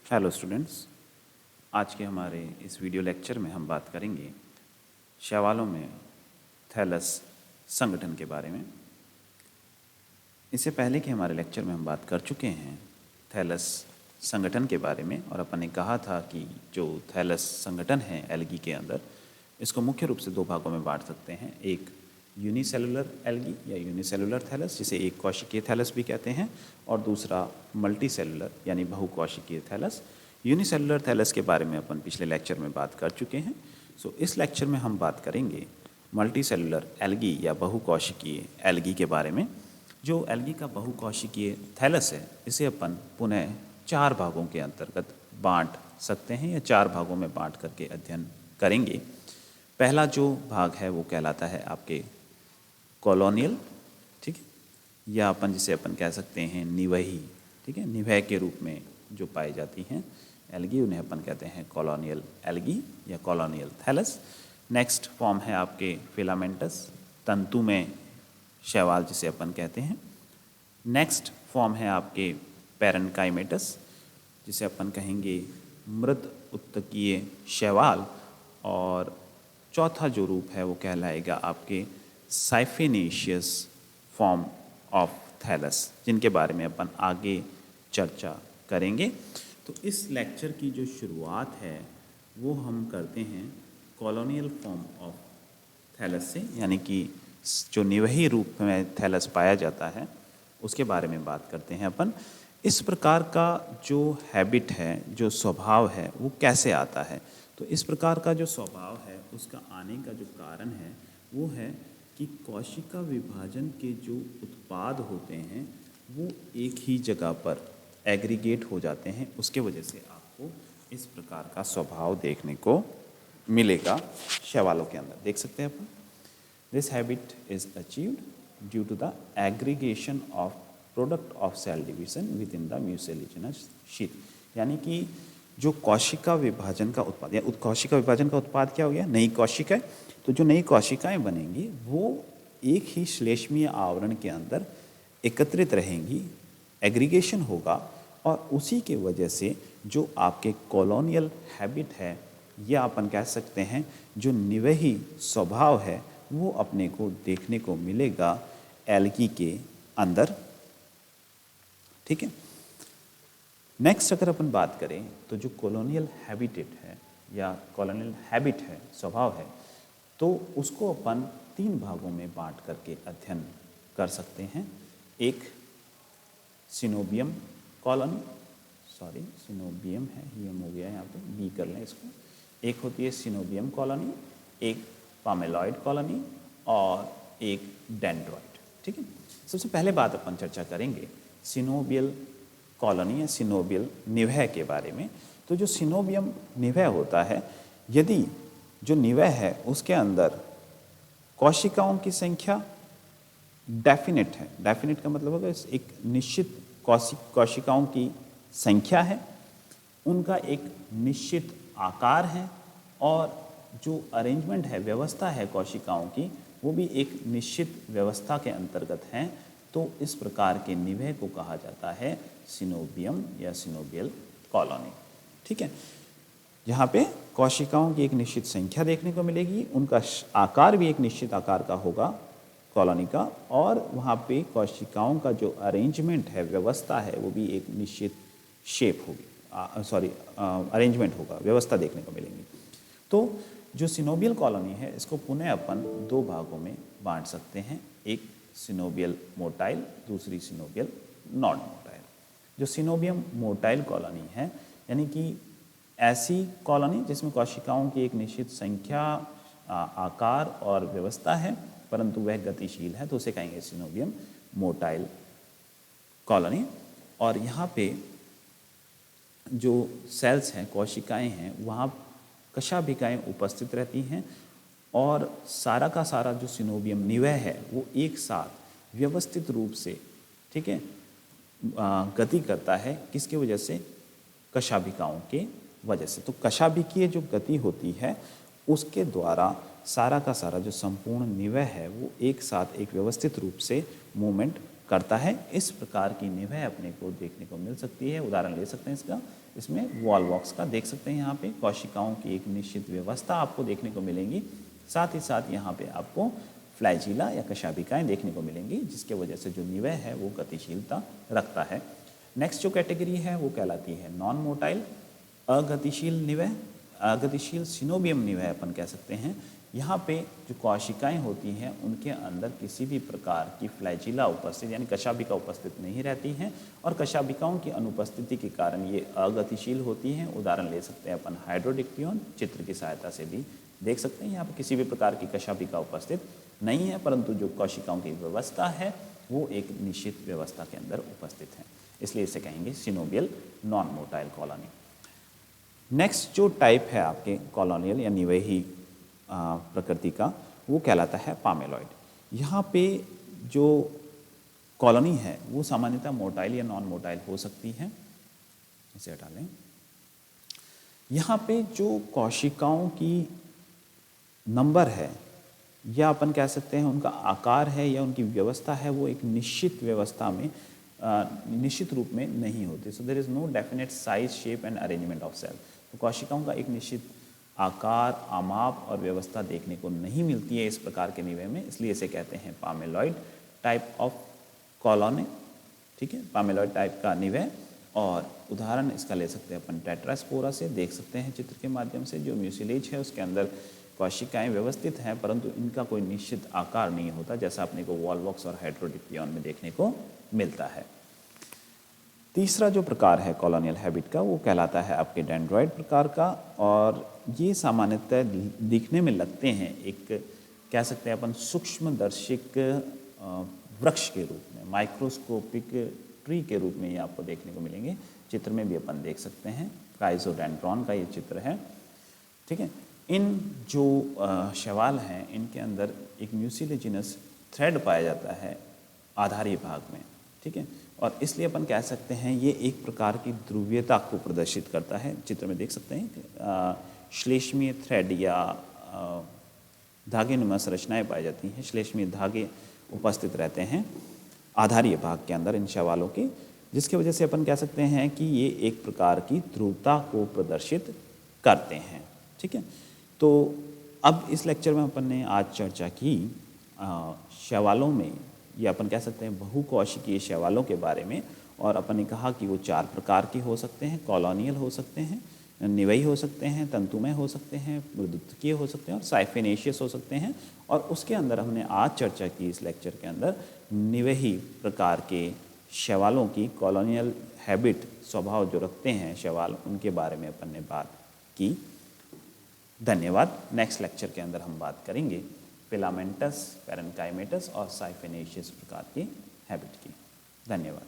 Hello students, आज के हमारे इस वीडियो लेक्चर में हम बात करेंगे शैवालों में थैलस संगठन के बारे में। इससे पहले के हमारे लेक्चर में हम बात कर चुके हैं थैलस संगठन के बारे में और अपन ने कहा था कि जो थैलस संगठन है एल्गी के अंदर, इसको मुख्य रूप से दो भागों में बांट सकते हैं। एक यूनिसेलुलर एल्गी या यूनिसेलुलर थैलस, जिसे एक कोशिकीय थैलस भी कहते हैं, और दूसरा मल्टीसेलुलर यानी बहुकोशिकीय थैलस। यूनिसेलुलर थैलस के बारे में अपन पिछले लेक्चर में बात कर चुके हैं। इस लेक्चर में हम बात करेंगे मल्टीसेलुलर एल्गी या बहुकोशिकीय एल्गी के बारे में। जो एल्गी का बहुकोशिकीय थैलस है, इसे अपन पुनः चार भागों के अंतर्गत बांट सकते हैं या चार भागों में बांट करके अध्ययन करेंगे। पहला जो भाग है वो कहलाता है आपके कॉलोनियल, ठीक है, या अपन जिसे अपन कह सकते हैं निवही, ठीक है, निवह के रूप में जो पाई जाती हैं एल्गी, उन्हें अपन कहते हैं कॉलोनियल एल्गी या कॉलोनियल थैलस। नेक्स्ट फॉर्म है आपके फिलामेंटस, तंतु में शैवाल जिसे अपन कहते हैं। नेक्स्ट फॉर्म है आपके पैरेन्काइमेटस, जिसे अपन कहेंगे मृद उत्तकीय शैवाल। और चौथा जो रूप है वो कहलाएगा आपके साइफिनेशियस फॉर्म ऑफ थैलस, जिनके बारे में अपन आगे चर्चा करेंगे। तो इस लेक्चर की जो शुरुआत है वो हम करते हैं कॉलोनियल फॉर्म ऑफ थैलस से, यानी कि जो निवही रूप में थैलस पाया जाता है उसके बारे में बात करते हैं अपन। इस प्रकार का जो हैबिट है, जो स्वभाव है, वो कैसे आता है। तो इस प्रकार का जो स्वभाव है उसका आने का जो कारण है वो है कि कोशिका विभाजन के जो उत्पाद होते हैं वो एक ही जगह पर एग्रीगेट हो जाते हैं। उसके वजह से आपको इस प्रकार का स्वभाव देखने को मिलेगा शैवालों के अंदर। देख सकते हैं अपन, this habit is achieved due to the aggregation of product of cell division within the mucilaginous sheath. यानी कि जो कोशिका विभाजन का उत्पाद या कोशिका विभाजन का उत्पाद क्या हो गया, नई कोशिकाएं। तो जो नई कोशिकाएं बनेंगी वो एक ही श्लेष्मीय आवरण के अंदर एकत्रित रहेंगी, एग्रीगेशन होगा, और उसी के वजह से जो आपके कॉलोनियल हैबिट है या अपन कह सकते हैं जो निवही स्वभाव है वो अपने को देखने को मिलेगा एल्गी के अंदर, ठीक है। नेक्स्ट अगर अपन बात करें तो जो कॉलोनियल हैबिटेट है या कॉलोनियल हैबिट है, स्वभाव है, तो उसको अपन तीन भागों में बांट करके अध्ययन कर सकते हैं। एक सिनोबियम कॉलोनी, सिनोबियम है, ये हो गया यहाँ पे, बी कर लें इसको। एक होती है सिनोबियम कॉलोनी, एक पामेलॉइड कॉलोनी और एक डेंड्रॉइड, ठीक है। सबसे पहले बात अपन चर्चा करेंगे सिनोबियल कॉलोनी या सिनोबियल निवह के बारे में। तो जो सिनोबियम निवह होता है, यदि जो निवह है उसके अंदर कोशिकाओं की संख्या डेफिनेट है, डेफिनेट का मतलब होगा एक निश्चित कोशिकाओं की संख्या है, उनका एक निश्चित आकार है, और जो अरेंजमेंट है, व्यवस्था है कोशिकाओं की, वो भी एक निश्चित व्यवस्था के अंतर्गत है। तो इस प्रकार के निवह को कहा जाता है सिनोबियम या सिनोबियल कॉलोनी, ठीक है। यहाँ पे कोशिकाओं की एक निश्चित संख्या देखने को मिलेगी, उनका आकार भी एक निश्चित आकार का होगा कॉलोनी का, और वहाँ पे कोशिकाओं का जो अरेंजमेंट है, व्यवस्था है, वो भी एक निश्चित शेप होगी, अरेंजमेंट होगा, व्यवस्था देखने को मिलेंगी। तो जो सिनोबियल कॉलोनी है इसको पुनः अपन दो भागों में बांट सकते हैं, एक सिनोबियल मोटाइल, दूसरी सिनोबियल नॉन मोटाइल। जो सिनोबियम मोटाइल कॉलोनी है, यानी कि ऐसी कॉलोनी जिसमें कोशिकाओं की एक निश्चित संख्या, आकार और व्यवस्था है, परंतु वह गतिशील है, तो उसे कहेंगे सिनोबियम मोटाइल कॉलोनी। और यहाँ पे जो सेल्स हैं, कोशिकाएं हैं, वहाँ कशाभिकाएं उपस्थित रहती हैं, और सारा का सारा जो सिनोबियम निवह है वो एक साथ व्यवस्थित रूप से, ठीक है, गति करता है। किसके वजह से? कशाभिकाओं के वजह से। तो कशाभिकीय जो गति होती है उसके द्वारा सारा का सारा जो संपूर्ण निवह है वो एक साथ एक व्यवस्थित रूप से मूवमेंट करता है। इस प्रकार की निवह अपने को देखने को मिल सकती है। उदाहरण ले सकते हैं इसका, इसमें वॉलवॉक्स का देख सकते हैं। यहाँ पे कोशिकाओं की एक निश्चित व्यवस्था आपको देखने को मिलेंगी। साथ ही साथ यहाँ पे आपको फ्लैजिला या कशाभिकाएँ देखने को मिलेंगी, जिसके वजह से जो निवह है वो गतिशीलता रखता है। नेक्स्ट जो कैटेगरी है वो कहलाती है नॉन मोटाइल, अगतिशील निवह, अगतिशील सिनोबियम निवह अपन कह सकते हैं। यहाँ पे जो कोशिकाएं होती हैं उनके अंदर किसी भी प्रकार की फ्लैजिला उपस्थित यानी कशाभिका उपस्थित नहीं रहती हैं, और कशाभिकाओं की अनुपस्थिति के कारण ये अगतिशील होती हैं। उदाहरण ले सकते हैं अपन हाइड्रोडिक्टियन, चित्र की सहायता से भी देख सकते हैं। यहाँ पर किसी भी प्रकार की कशाभिका उपस्थित नहीं है, परंतु जो कोशिकाओं की व्यवस्था है वो एक निश्चित व्यवस्था के अंदर उपस्थित है, इसलिए इसे कहेंगे सिनोबियल नॉन मोटाइल कॉलोनी। नेक्स्ट जो टाइप है आपके कॉलोनियल या निवही प्रकृति का, वो कहलाता है पामेलॉइड। यहाँ पे जो कॉलोनी है वो सामान्यतः मोटाइल या नॉन मोटाइल हो सकती है। इसे हटा लें। यहाँ पे जो कोशिकाओं की नंबर है या अपन कह सकते हैं उनका आकार है या उनकी व्यवस्था है, वो एक निश्चित व्यवस्था में निश्चित रूप में नहीं होती। So there is no definite size, shape and arrangement of cell. तो कोशिकाओं का एक निश्चित आकार, आमाप और व्यवस्था देखने को नहीं मिलती है इस प्रकार के निवह में, इसलिए इसे कहते हैं पामेलॉइड टाइप ऑफ कॉलोनी। ठीक है, पामेलॉइड टाइप का निवह। और उदाहरण इसका ले सकते हैं अपन टेट्रास्पोरा से, देख सकते हैं चित्र के माध्यम से। जो म्यूसिलेज है उसके अंदर कोशिकाएं व्यवस्थित हैं, परंतु इनका कोई निश्चित आकार नहीं होता, जैसा अपने को वॉलवॉक्स और हाइड्रोडिक्टियन में देखने को मिलता है। तीसरा जो प्रकार है कॉलोनियल हैबिट का, वो कहलाता है आपके डेंड्रॉइड प्रकार का, और ये सामान्यतः दिखने में लगते हैं एक कह सकते हैं अपन सूक्ष्मदर्शिक वृक्ष के रूप में, माइक्रोस्कोपिक ट्री के रूप में ये आपको देखने को मिलेंगे। चित्र में भी अपन देख सकते हैं, राइजोडेंड्रॉन का ये चित्र है। ठीक है, इन जो शैवाल हैं इनके अंदर एक म्यूसिलेजिनस थ्रेड पाया जाता है आधारी भाग में। ठीक है, और इसलिए अपन कह सकते हैं ये एक प्रकार की ध्रुवीयता को प्रदर्शित करता है। चित्र में देख सकते हैं श्लेष्मीय थ्रेड या धागे नुमा संरचनाएं पाई जाती हैं, श्लेष्मीय धागे उपस्थित रहते हैं आधारीय भाग के अंदर इन शैवालों के, जिसकी वजह से अपन कह सकते हैं कि ये एक प्रकार की ध्रुवता को प्रदर्शित करते हैं। ठीक है, तो अब इस लेक्चर में अपन ने आज चर्चा की शैवालों में, या अपन कह सकते हैं बहुकोशिकीय शैवालों के बारे में, और अपन ने कहा कि वो 4 प्रकार के हो सकते हैं। कॉलोनियल हो सकते हैं, निवई हो सकते हैं, तंतुमय हो सकते हैं, मृदुत्वकीय हो सकते हैं और साइफिनेशियस हो सकते हैं। और उसके अंदर हमने आज चर्चा की इस लेक्चर के अंदर निवही प्रकार के शैवालों की कॉलोनियल हैबिट, स्वभाव जो रखते हैं शैवाल, उनके बारे में अपन ने बात की। धन्यवाद। नेक्स्ट लेक्चर के अंदर हम बात करेंगे फिलामेंटस, पैरेन्काइमेटस और साइफिनेशियस प्रकार की हैबिट की। धन्यवाद।